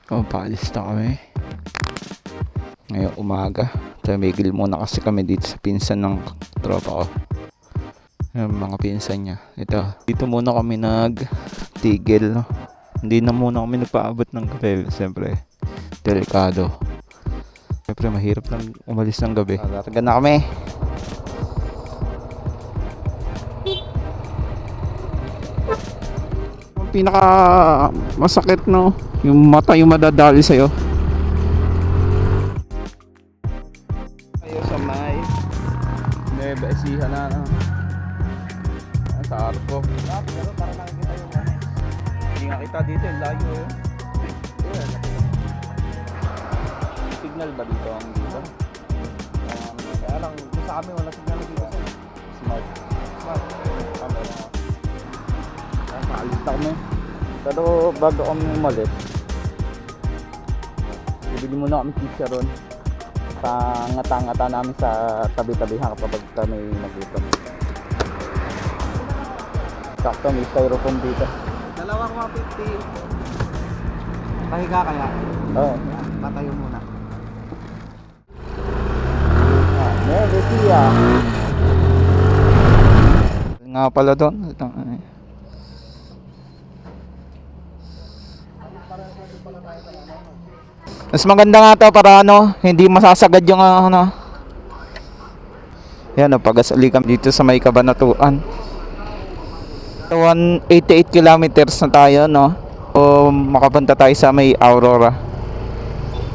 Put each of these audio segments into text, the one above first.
Paalis na kami ngayong umaga. Tumigil muna kasi kami dito sa pinsan ng tropa ko, yung mga pinsan niya. Dito muna kami nagtigil, no? Hindi na muna kami nagpaabot ng gabi. Siyempre delikado, siyempre mahirap lang umalis ng gabi. Larga na kami. Ang pinaka masakit, no, yung mata yung madadali sa'yo. Ayaw sa may Nueva Ecija na, no? Sa Arco. Pero para nakikita yung ano. Hindi nga kita dito, yung layo yun. Signal ba dito ang dito? Kaya lang, sa amin wala signal dito sa smart camera. Maalis na kami. Pero bago kami umalis, bibili muna kami pizza ron. Pangata-ngata namin sa tabi-tabihan kapag kami nagutom. Sakto may styrofoam dito. Dalawang 150. Pahiga kaya? Oo. Patayo muna. Nueva Ecija. Nga pala doon. Mas maganda nga to para ano, hindi masasagad yung ano. Yan, pagasali kami dito sa may Cabanatuan. 188 kilometers na tayo, no? O makapunta tayo sa may Aurora.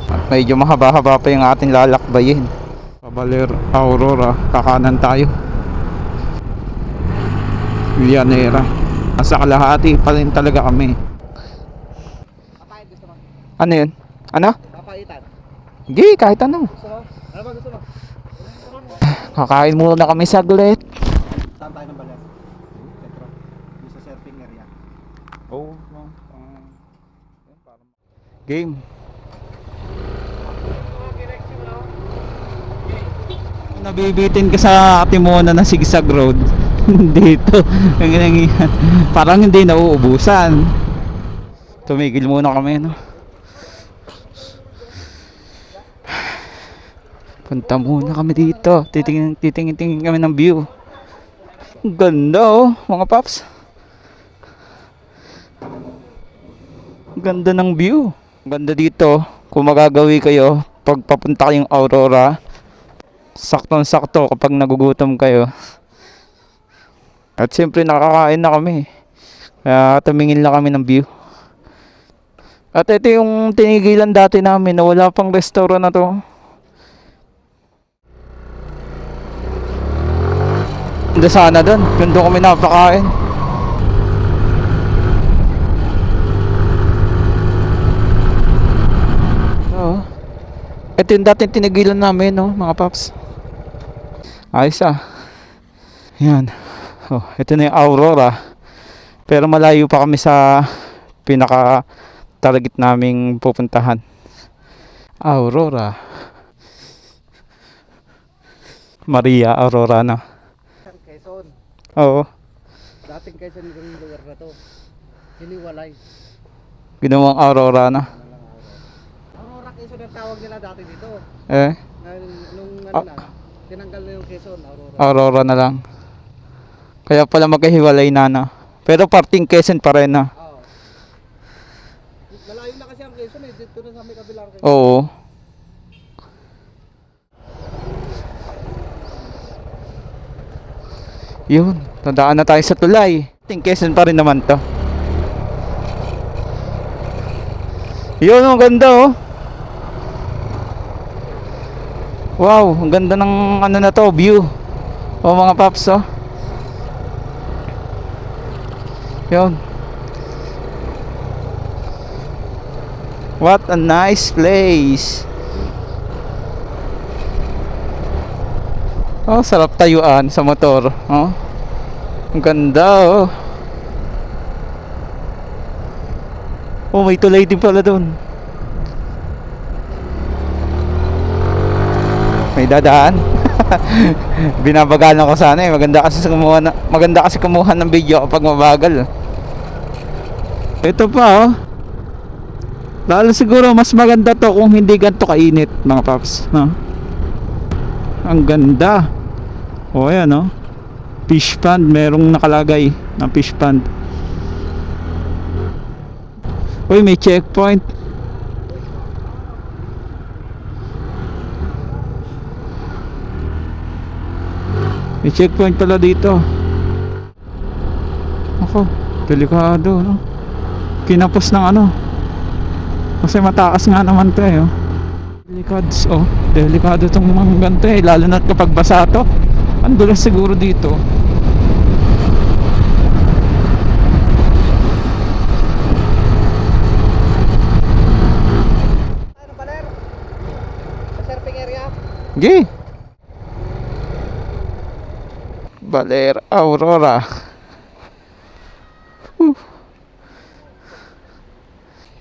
At medyo mahaba-haba pa yung ating lalakbayin. Cabaler Aurora, kakanan tayo. Villanera. Nasa kalahati pa rin talaga kami. Papayat gusto mo? Ano yun? Ano? Papaitan. Hindi, kahit ano. Gusto mo? Ano ba gusto mo? Kakain muna kami saglit. Saan tayo ng balat? Petro. Yung sa surfing area. Oh, game. Nabibitin ka sa Timona na zigzag road. Dito. Parang hindi nauubusan. Tumigil muna kami, no? Punta muna kami dito. Titingin kami ng view. Ang ganda, oh, mga paps. Ang ganda ng view. Ang ganda dito. Kung magagawi kayo pag papunta kayong Aurora, saktong-sakto kapag nagugutom kayo. At siyempre nakakain na kami. Kaya tumingin lang kami ng view. At ito yung tinigilan dati namin na wala pang restaurant na to. Ganda sana doon. Doon kami napakain. Oo. Ito yung dating tinigilan namin, no, mga paps. Ayos ah. Yan. Oh, ito na yung Aurora. Pero malayo pa kami sa pinaka target naming pupuntahan. Aurora. Maria Aurora na. Quezon. Oo. Dating Quezon yung lugar na to. Hiniwalay. Ginawang Aurora na. Aurora Quezon ang tawag nila dati dito. Eh, Nung ano na, tinanggal na yung Quezon, Aurora. Aurora na lang. Kaya pala magkahiwalay na, no? Pero parting Quezon pa rin, na. Oo. Malayo na kasi ang Quezon eh. Dito na sa may kabilang Quezon. Oo. Yun, tandaan na tayo sa tulay. Parting Quezon pa rin naman to. Yun, ang ganda, oh. Wow, ang ganda ng ano na to, view. O mga paps, oh. Yun. What a nice place. Oh, sarap tayuan sa motor. Oh. Ang ganda, oh. Oh, may tulay din pala doon. May dadaan. Binabagalan ko sana eh. Maganda kasi kumuha ng video kapag mabagal. Ito pa, oh. Lalo siguro mas maganda to kung hindi ganito kainit mga paps, no? Ang ganda. O ayan, no? Fish pond, merong nakalagay na fish pond. Uy, may checkpoint. May checkpoint pala dito. Ako, delikado, no? Kinapos ng ano. Kasi mataas nga naman to, oh. Delikado tong mga ganito, eh. Lalo na kapag basa to. Ang dulas siguro dito. Ano baler? Sa surfing area? Gi. Baler Aurora. Whew.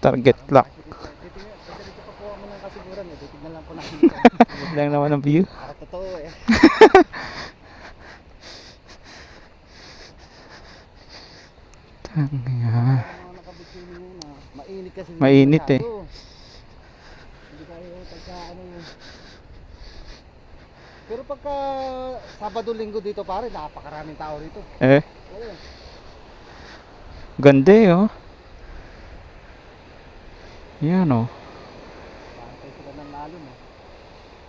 Target lock. Dito pa po mo ng kasiguran eh. Titignan lang po namin. Good lang naman ang view. Totoo eh. Tanga. Mga nakabitsini mo na. Mainit kasi. Mainit eh. masyado. Hindi kaya pagka ano yun. Pero pagka Sabado Linggo dito pare, napakaraming tao dito. Eh, Oo. ganda eh, oh. Yan, oh. Pantay sila ng alon eh.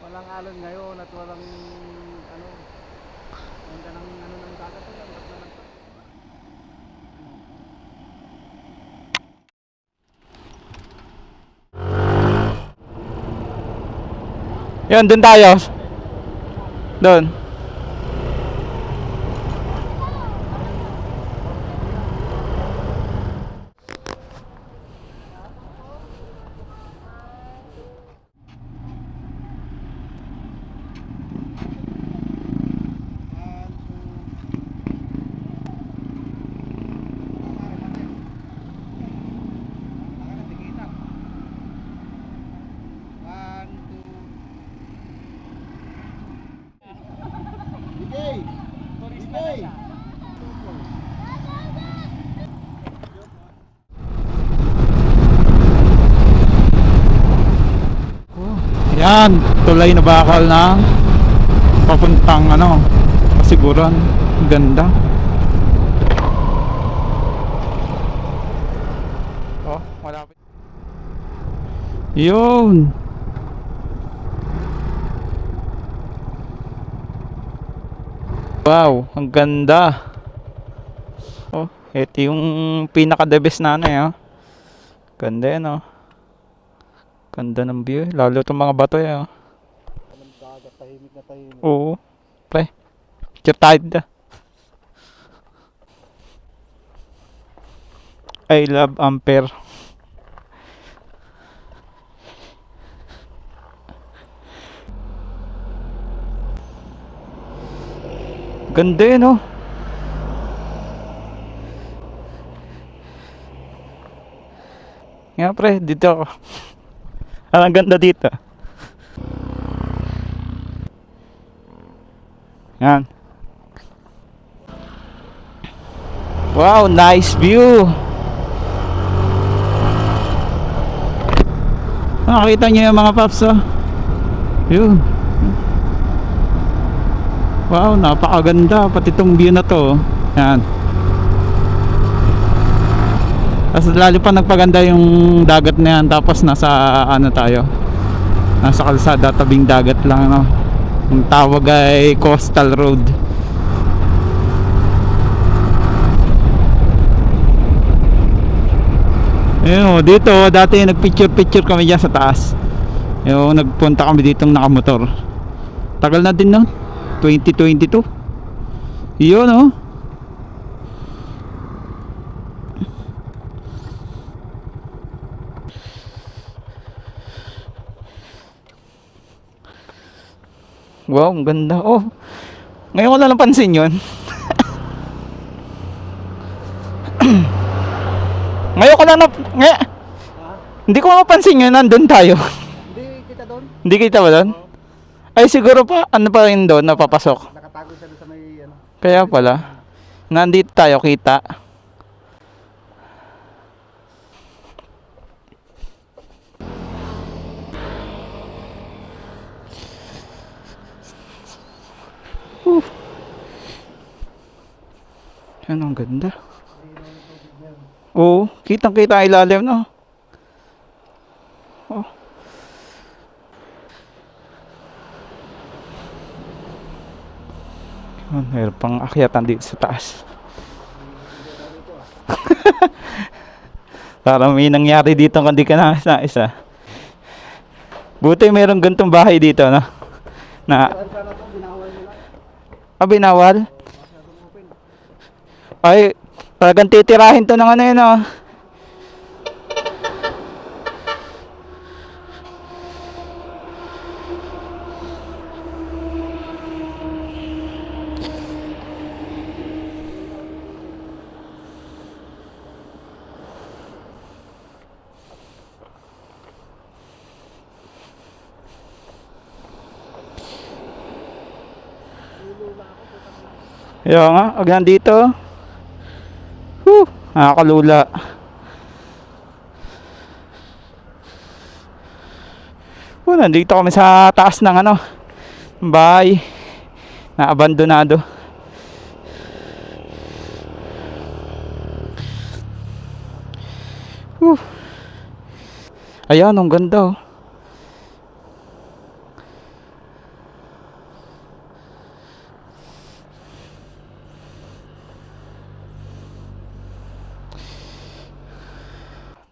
Walang alon ngayon at walang ano. Ganda ng ano ng dagat nila. Ang ganda ng Yan, dun tayo. Doon. Yan, tulay na bakal na papuntang ano, kasiguran. Ganda. Oh, malapit. Yun. Wow, ang ganda. Oh, ito yung pinaka the best na ano eh, oh. Ganda yan, oh. Ganda ng view, lalo itong mga bato eh, oh. Walang dagat, tahimik na tahimik. Oo. Pre, picture tayo dito. I love Ampere. Ganda eh, no? Nga pre, dito ako. Ang ganda dito. Yan. Wow, nice view. Nakakita niyo yung mga paps, oh. Yun. Wow, napakaganda pati itong view na to, oh. Yan. Tapos lalo pa nagpaganda yung dagat na yan. Tapos nasa ano tayo, nasa kalsada, tabing dagat lang, no? Yung tawag ay Coastal Road. Ayun, dito dati nagpicture kami dyan sa taas. Yung nagpunta kami ditong nakamotor. Tagal na din, no? 2022. Yun, no? Wow, ang ganda. Oh, ngayon ko lang napansin yun. Ngayon ko lang Ha? hindi ko mapansin yun, nandun tayo. Hindi kita doon? Hindi kita ba doon? Ay siguro pa, ano pa rin doon, napapasok. Nakatago siya doon sa may ano. Kaya pala, nandito tayo, kita. Ano, ang ganda. Oo, kitang kita ang ilalim, no? Oh. Meron pang akyatan dito sa taas. Parang may nangyari dito kundi ka na isa. Buti mayroong gantong bahay dito, no? Na, Sana to, binawal nila. binawal? Masyadong open. Ay, talagang titirahin to ng ano yun, no? Kaya nga, wag nandito. Nakakalula. Nandito kami sa taas ng ano, bahay na abandonado. Ayan, ang ganda, oh.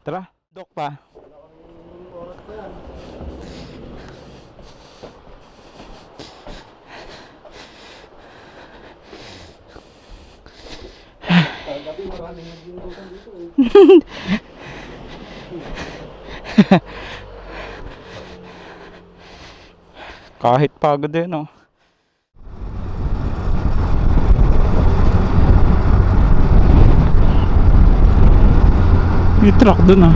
Tara, dok pa. Oras pa yan. Gabi maraming nagdindutan dito eh. Kahit pagod din, oh. May truck dun, ah.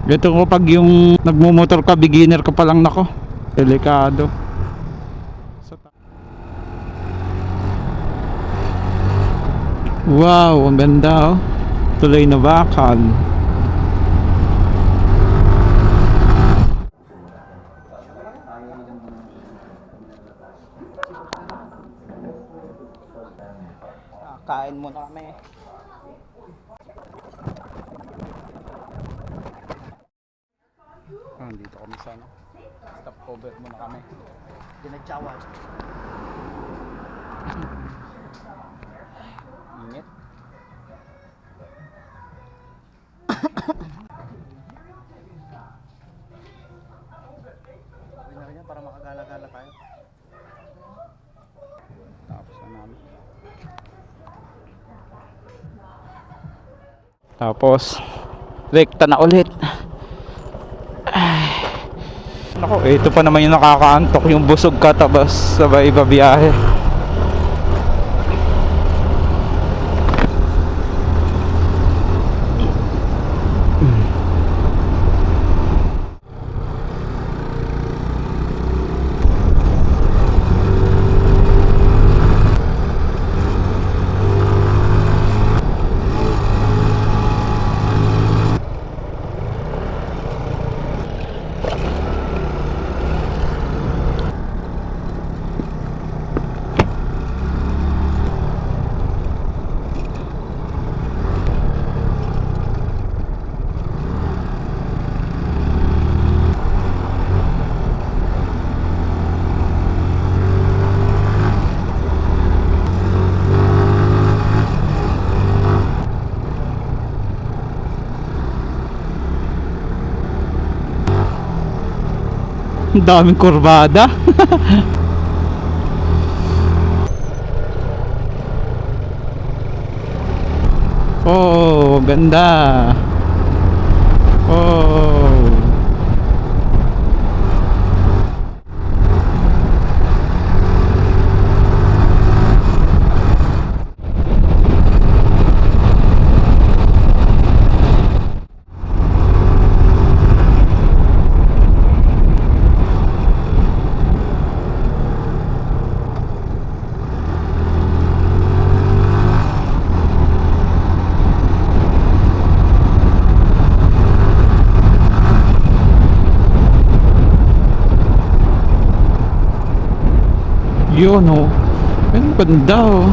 Ito ko pag yung nagmumotor ka, beginner ka pa lang, nako. Delikado. Wow, ang ganda, oh. Tuloy na bakal. Kain muna kami. Dito kami sa ano. Stop over muna kami. Dinagsawa. Init. Sabi na rin yan para makagala-gala tayo. Tapos na namin. Tapos rekta na ulit. Nako, ito pa naman yung nakakaantok, yung busog ka tapos sabay iba biyahe. Ang daming kurbada. Oh, ganda. Oh. Yun oh. Ang ganda oh.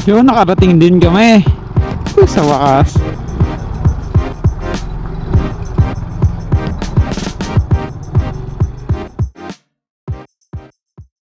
Yun, nakarating din kami. Sa wakas.